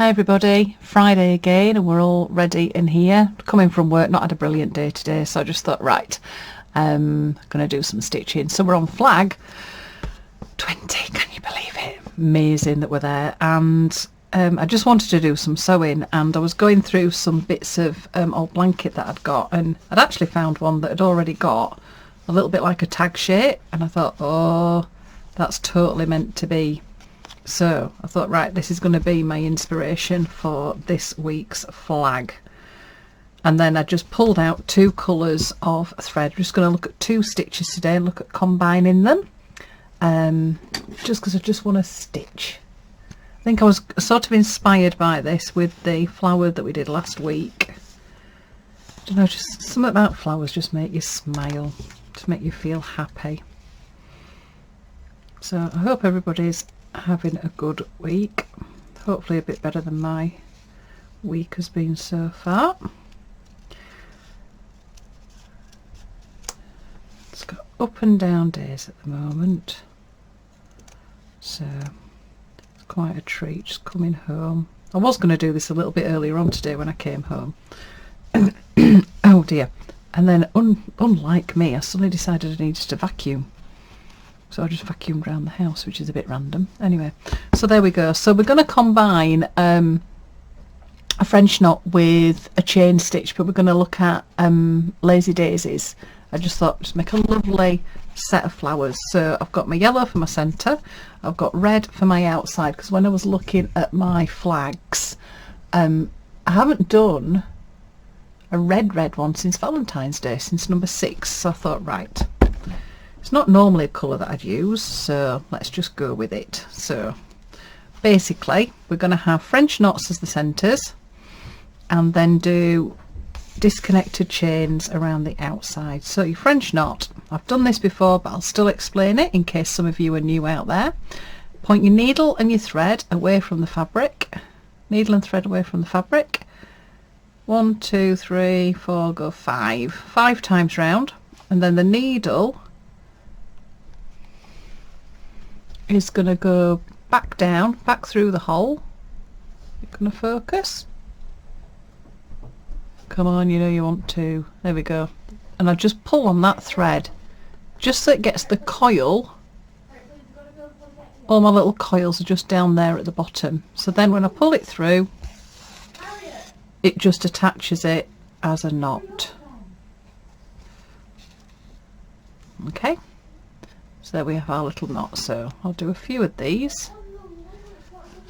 Hi everybody, Friday again and we're all ready in here. Coming from work, not had a brilliant day today, so I just thought, right, I'm going to do some stitching. So we're on flag 20, can you believe it? Amazing that we're there. And I just wanted to do some sewing, and I was going through some bits of old blanket that I'd got, and I'd actually found one that had already got a little bit like a tag shape, and I thought, oh, that's totally meant to be. So I thought, right, this is going to be my inspiration for this week's flag. And then I just pulled out two colours of thread. I'm just going to look at two stitches today and look at combining them, just because I just want to stitch. I think I was sort of inspired by this with the flower that we did last week. I don't know, just something about flowers just make you smile, just make you feel happy. So I hope everybody's having a good week, hopefully a bit better than my week has been so far. It's got up and down days at the moment, so it's quite a treat just coming home. I was going to do this a little bit earlier on today when I came home. Oh dear. And then unlike me, I suddenly decided I needed to vacuum. So I just vacuumed around the house, which is a bit random. Anyway, so there we go. So we're going to combine a French knot with a chain stitch, but we're going to look at lazy daisies. I just thought just make a lovely set of flowers. So I've got my yellow for my centre, I've got red for my outside, because when I was looking at my flags, I haven't done a red one since Valentine's Day, since number 6. So I thought, right, it's not normally a colour that I'd use, so let's just go with it. So basically we're going to have French knots as the centres, and then do disconnected chains around the outside. So your French knot, I've done this before but I'll still explain it in case some of you are new out there. Point your needle and your thread away from the fabric, needle and thread away from the fabric. 1 2 3 4, go 5 times round, and then the needle is going to go back down, back through the hole. You're going to focus. Come on, you know you want to. There we go. And I just pull on that thread just so it gets the coil. All my little coils are just down there at the bottom. So then when I pull it through, it just attaches it as a knot. Okay. So there we have our little knot. So I'll do a few of these.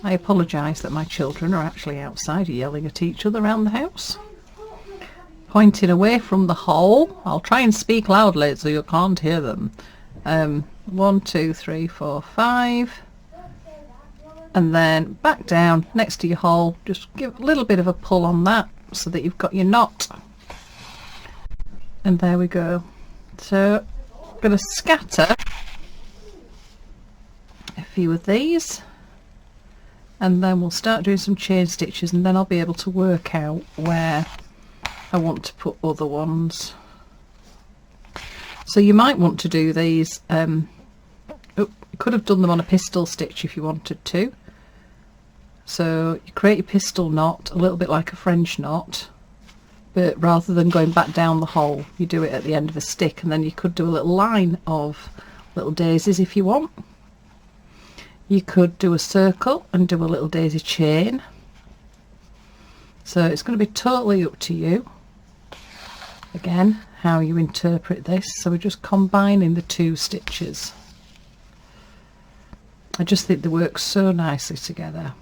I apologise that my children are actually outside yelling at each other around the house. Pointing away from the hole. I'll try and speak loudly so you can't hear them. 1 2 3 4 5, and then back down next to your hole. Just give a little bit of a pull on that so that you've got your knot. And there we go. So I'm going to scatter a few of these, and then we'll start doing some chain stitches, and then I'll be able to work out where I want to put other ones. So you might want to do these, you could have done them on a pistol stitch if you wanted to. So you create your pistol knot, a little bit like a French knot, but rather than going back down the hole, you do it at the end of a stick, and then you could do a little line of little daisies if you want. You could do a circle and do a little daisy chain. So it's going to be totally up to you, again, how you interpret this. So we're just combining the two stitches. I just think they work so nicely together.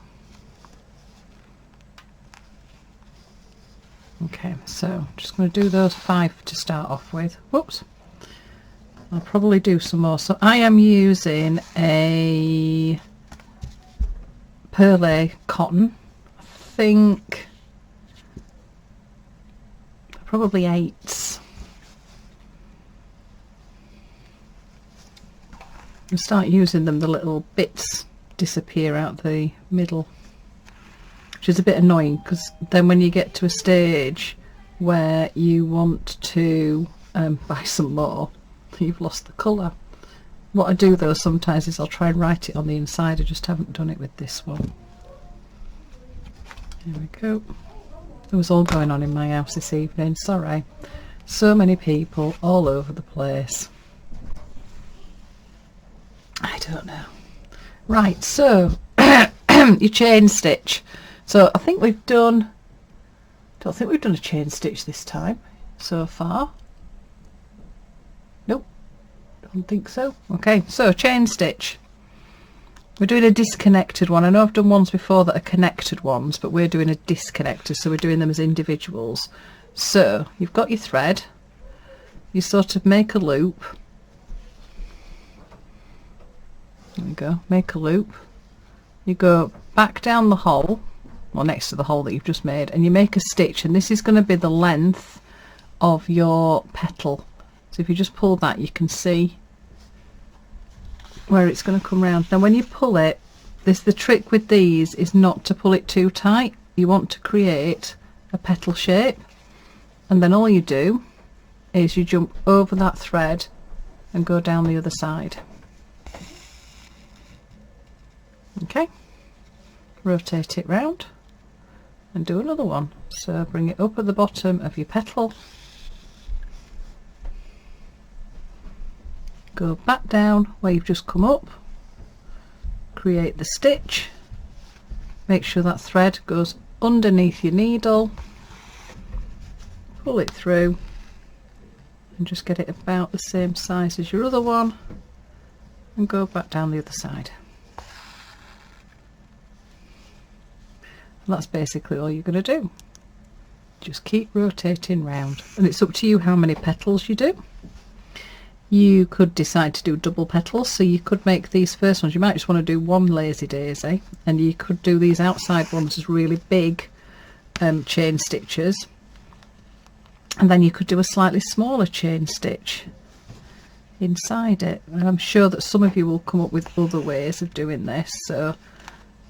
Okay, so I'm just going to do those 5 to start off with. Whoops. I'll probably do some more. So I am using a Perle cotton. I think probably 8s. And start using them, the little bits disappear out the middle, which is a bit annoying, because then when you get to a stage where you want to buy some more, you've lost the colour. What I do though sometimes is I'll try and write it on the inside. I just haven't done it with this one. There we go. It was all going on in my house this evening, sorry. So many people all over the place. I don't know. Right, so your chain stitch. So I think we've done, don't think we've done a chain stitch this time so far. Nope, don't think so. Okay, so chain stitch. We're doing a disconnected one. I know I've done ones before that are connected ones, but we're doing a disconnected, so we're doing them as individuals. So you've got your thread, you sort of make a loop. There we go, make a loop. You go back down the hole, or next to the hole that you've just made, and you make a stitch, and this is going to be the length of your petal. So if you just pull that, you can see where it's going to come round. Now when you pull it, the trick with these is not to pull it too tight. You want to create a petal shape, and then all you do is you jump over that thread and go down the other side. Okay, rotate it round and do another one. So bring it up at the bottom of your petal, go back down where you've just come up, create the stitch, make sure that thread goes underneath your needle, pull it through and just get it about the same size as your other one and go back down the other side. And that's basically all you're going to do. Just keep rotating round, and it's up to you how many petals you do. You could decide to do double petals, so you could make these first ones, you might just want to do one lazy daisy, and you could do these outside ones as really big chain stitches, and then you could do a slightly smaller chain stitch inside it. And I'm sure that some of you will come up with other ways of doing this, so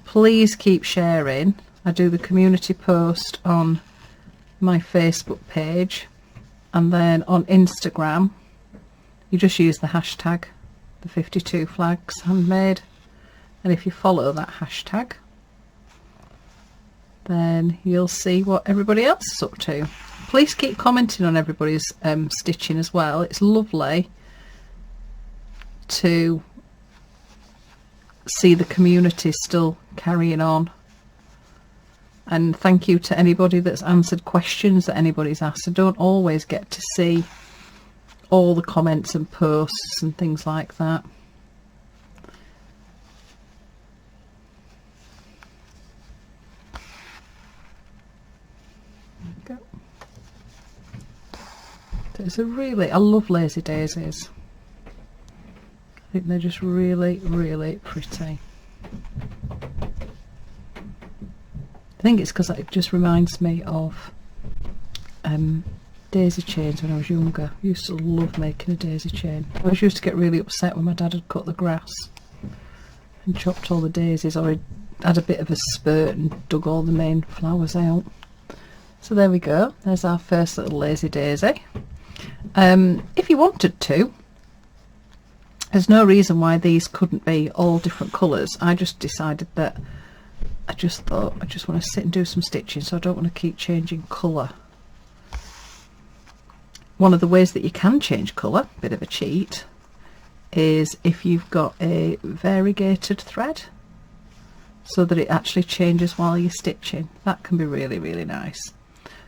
please keep sharing. I do the community post on my Facebook page, and then on Instagram you just use the hashtag the 52 flags handmade, and if you follow that hashtag then you'll see what everybody else is up to. Please keep commenting on everybody's stitching as well. It's lovely to see the community still carrying on, and thank you to anybody that's answered questions that anybody's asked. I don't always get to see all the comments and posts and things like that. There we go. It's a really, I love lazy daisies. I think they're just really, really pretty. I think it's because it just reminds me of daisy chains when I was younger. I used to love making a daisy chain. I always used to get really upset when my dad had cut the grass and chopped all the daisies, or he had a bit of a spurt and dug all the main flowers out. So there we go, there's our first little lazy daisy. If you wanted to, there's no reason why these couldn't be all different colours. I just decided that I just thought I just want to sit and do some stitching, so I don't want to keep changing colour. One of the ways that you can change colour, bit of a cheat, is if you've got a variegated thread, so that it actually changes while you're stitching. That can be really, really nice.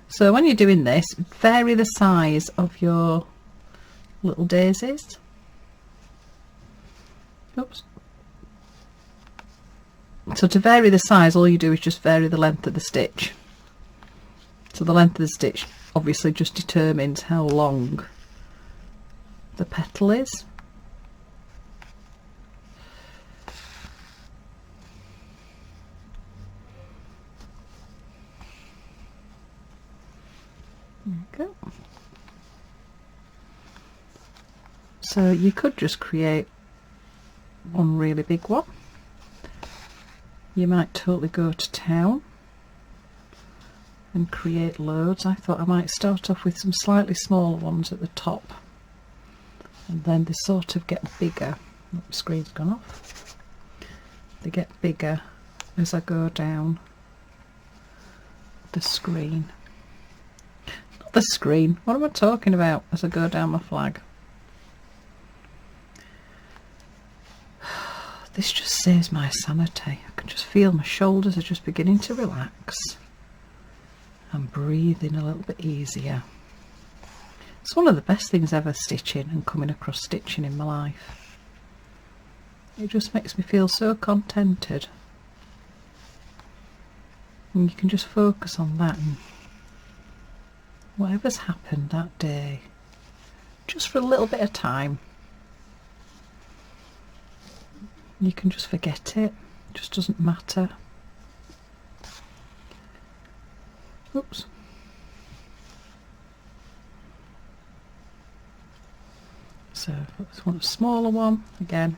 So when you're doing this, vary the size of your little daisies. Oops. So to vary the size, all you do is just vary the length of the stitch. So the length of the stitch obviously just determines how long the petal is. There we go. So you could just create one really big one. You might totally go to town and create loads. I thought I might start off with some slightly smaller ones at the top, and then they sort of get bigger. Oh, the screen's gone off. They get bigger as I go down the screen. Not the screen. What am I talking about as I go down my flag? This just saves my sanity. I can just feel my shoulders are just beginning to relax. I'm breathing a little bit easier. It's one of the best things ever, stitching and coming across stitching in my life. It just makes me feel so contented. And you can just focus on that and whatever's happened that day, just for a little bit of time. You can just forget it. It just doesn't matter. Oops. So this one, a smaller one again,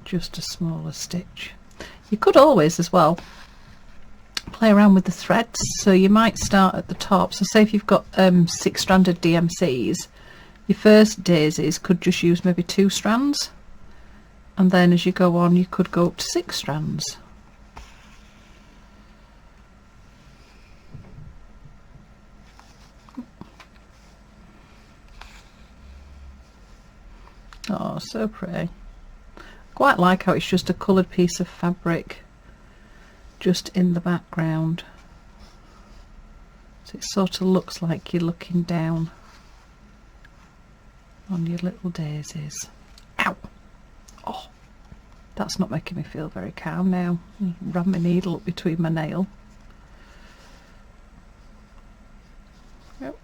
just a smaller stitch. You could always as well play around with the threads, so you might start at the top. So say if you've got 6-stranded DMCs, your first daisies could just use maybe 2 strands, and then as you go on you could go up to 6 strands. Oh, so pretty. Quite like how it's just a coloured piece of fabric just in the background, so it sort of looks like you're looking down on your little daisies. Ow! Oh, that's not making me feel very calm now. Ran my needle up between my nail. Yep.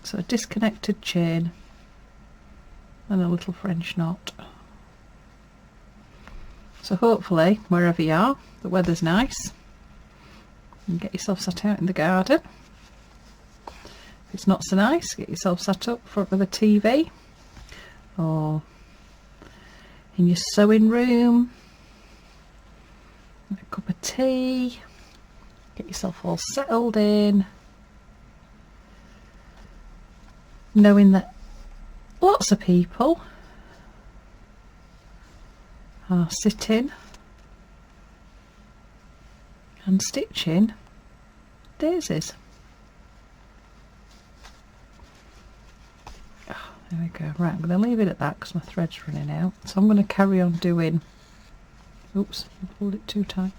So a disconnected chain and a little French knot. So hopefully wherever you are the weather's nice, you can get yourself sat out in the garden. If it's not so nice, get yourself sat up front of the TV or in your sewing room, a cup of tea, get yourself all settled in, knowing that lots of people are sitting and stitching daisies. Oh, there we go. Right, I'm going to leave it at that because my thread's running out. So I'm going to carry on doing, oops, I pulled it too tight.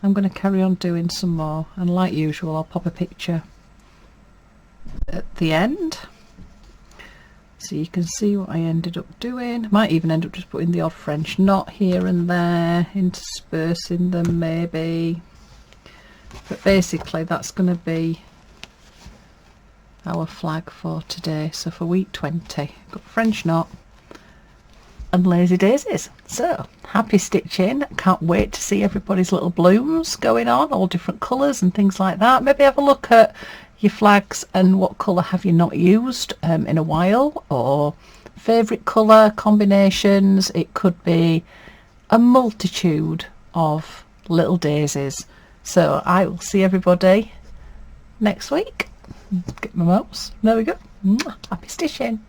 I'm going to carry on doing some more, and like usual I'll pop a picture at the end so you can see what I ended up doing. Might even end up just putting the odd French knot here and there, interspersing them maybe, but basically that's going to be our flag for today. So for week 20, got French knot and lazy daisies. So happy stitching. Can't wait to see everybody's little blooms going on, all different colours and things like that. Maybe have a look at your flags and what colour have you not used in a while, or favourite colour combinations. It could be a multitude of little daisies. So I will see everybody next week. Get my mouse. There we go. Happy stitching.